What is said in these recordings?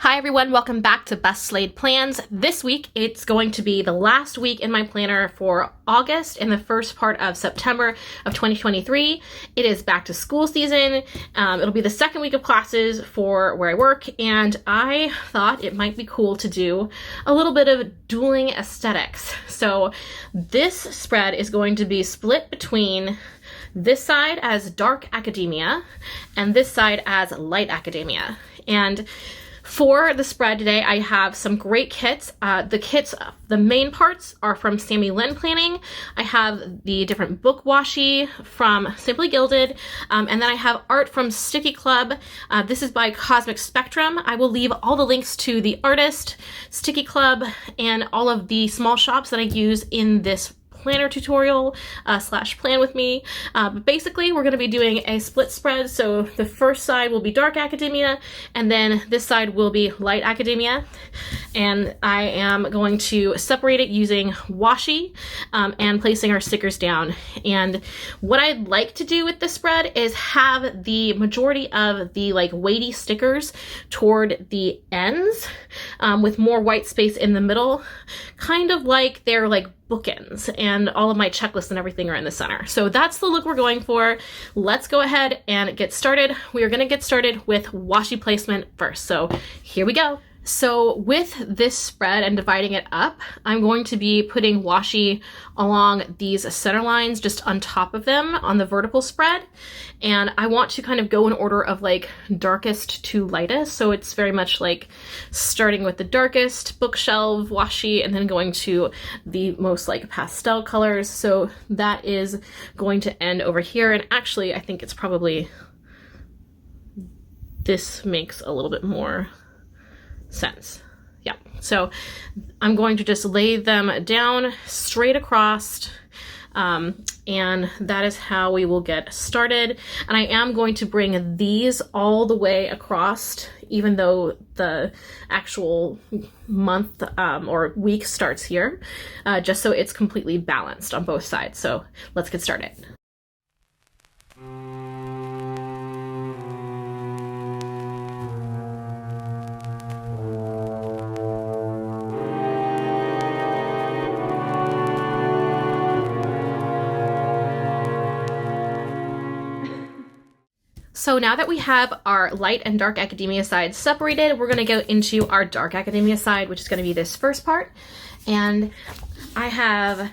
Hi everyone, welcome back to Best Laid Plans. This week it's going to be the last week in my planner for August and the first part of September of 2023. It is back to school season. It'll be the second week of classes for where I work, and I thought it might be cool to do a little bit of dueling aesthetics. So this spread is going to be split between this side as dark academia and this side as light academia. And for the spread today, I have some great kits. The main parts are from SammyLynnPlanning. I have the different book washi from Simply Gilded, and then I have art from Stickii Club. This is by Cosmic Spectrum. I will leave all the links to the artist, Stickii Club, and all of the small shops that I use in this planner tutorial slash plan with me. But basically we're going to be doing a split spread. So the first side will be dark academia and then this side will be light academia. And I am going to separate it using washi and placing our stickers down. And what I'd like to do with this spread is have the majority of the weighty stickers toward the ends with more white space in the middle, kind of like they're bookends, and all of my checklists and everything are in the center. So that's the look we're going for. Let's go ahead and get started. We are going to get started with washi placement first. So here we go. So with this spread and dividing it up, I'm going to be putting washi along these center lines just on top of them on the vertical spread. And I want to kind of go in order of darkest to lightest. So it's very much starting with the darkest bookshelf washi and then going to the most pastel colors. So that is going to end over here. And actually, I think it's probably, this makes a little bit more sense. Yeah, so I'm going to just lay them down straight across, and that is how we will get started. And I am going to bring these all the way across, even though the actual month or week starts here, just so it's completely balanced on both sides. So let's get started. So now that we have our light and dark academia sides separated, we're going to go into our dark academia side, which is going to be this first part. And I have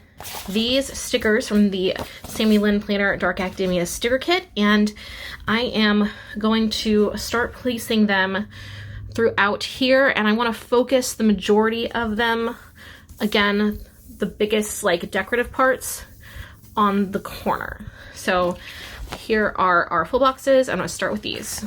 these stickers from the SammyLynnPlanner Dark Academia sticker kit, and I am going to start placing them throughout here, and I want to focus the majority of them, again, the biggest decorative parts, on the corner. So here are our full boxes. I'm going to start with these.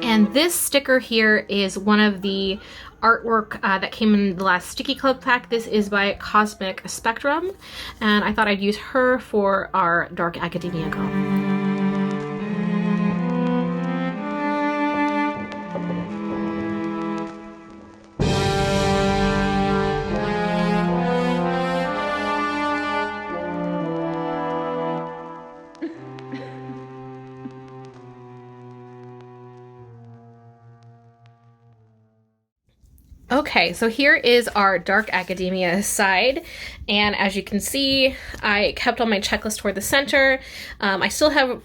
And this sticker here is one of the artwork that came in the last Stickii Club pack. This is by Cosmic Spectrum, and I thought I'd use her for our Dark Academia girl. Okay, so here is our dark academia side, and as you can see, I kept all my checklist toward the center. I still have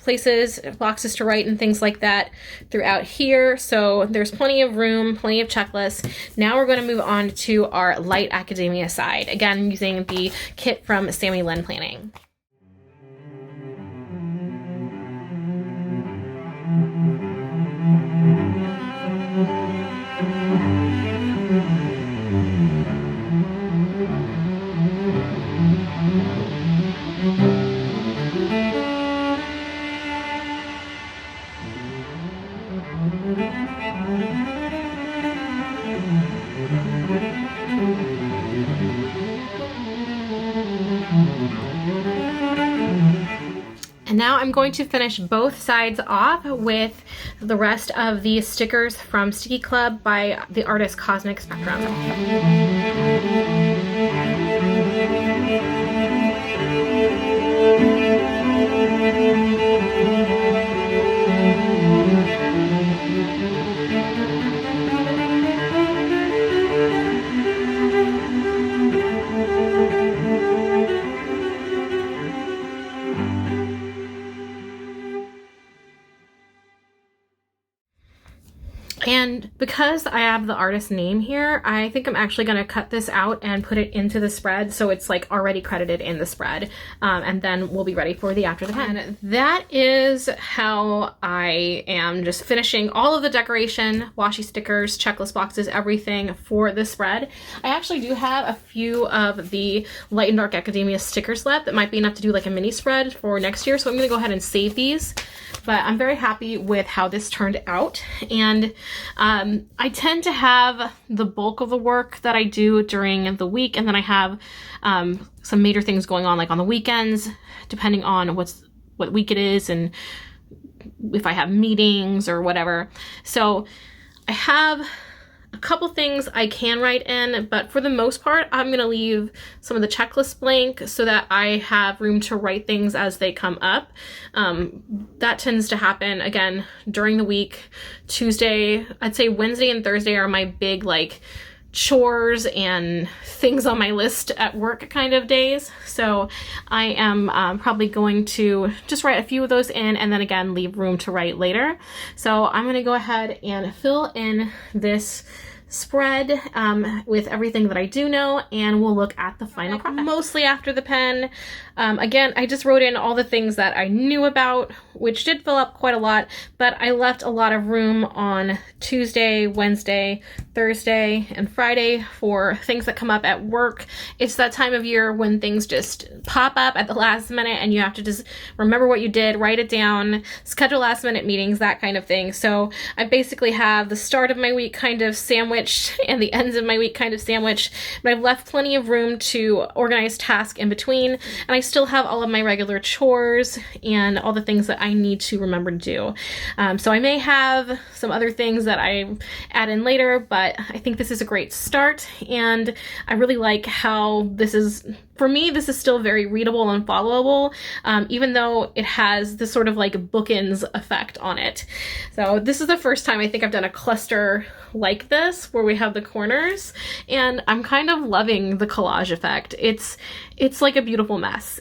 boxes to write and things like that throughout here, so there's plenty of room, plenty of checklists. Now we're going to move on to our light academia side, again using the kit from SammyLynnPlanning. And now I'm going to finish both sides off with the rest of these stickers from Stickii Club by the artist Cosmic Spectrum. And because I have the artist name here, I think I'm actually going to cut this out and put it into the spread so it's like already credited in the spread, and then we'll be ready for the after the pen. And that is how I am just finishing all of the decoration, washi stickers, checklist boxes, everything for the spread. I actually do have a few of the Light and Dark Academia stickers left that might be enough to do like a mini spread for next year, so I'm going to go ahead and save these. But I'm very happy with how this turned out, and I tend to have the bulk of the work that I do during the week, and then I have some major things going on like on the weekends, depending on what week it is and if I have meetings or whatever. So I have a couple things I can write in, but for the most part, I'm going to leave some of the checklist blank so that I have room to write things as they come up. That tends to happen, again, during the week. Tuesday, I'd say Wednesday and Thursday are my big, like, chores and things on my list at work kind of days. So I am probably going to just write a few of those in and then again leave room to write later. So I'm going to go ahead and fill in this spread with everything that I do know, and we'll look at the final product. Mostly after the pen. Again, I just wrote in all the things that I knew about, which did fill up quite a lot, but I left a lot of room on Tuesday, Wednesday, Thursday, and Friday for things that come up at work. It's that time of year when things just pop up at the last minute and you have to just remember what you did, write it down, schedule last minute meetings, that kind of thing. So I basically have the start of my week kind of sandwiched and the ends of my week kind of sandwiched, but I've left plenty of room to organize tasks in between, and I still have all of my regular chores and all the things that I need to remember to do. So I may have some other things that I add in later, but I think this is a great start, and I really like how this is, for me, this is still very readable and followable, even though it has this sort of like bookends effect on it. So this is the first time I think I've done a cluster like this where we have the corners, and I'm kind of loving the collage effect. It's like a beautiful mess.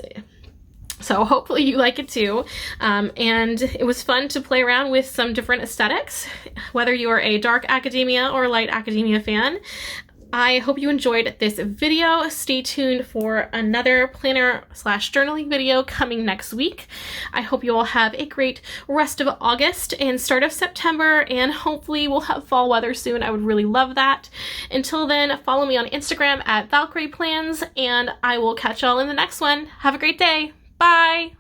So hopefully you like it too. And it was fun to play around with some different aesthetics, whether you are a dark academia or light academia fan. I hope you enjoyed this video. Stay tuned for another planner/journaling video coming next week. I hope you all have a great rest of August and start of September, and hopefully we'll have fall weather soon. I would really love that. Until then, follow me on Instagram at SammyLynnPlanning, and I will catch y'all in the next one. Have a great day. Bye!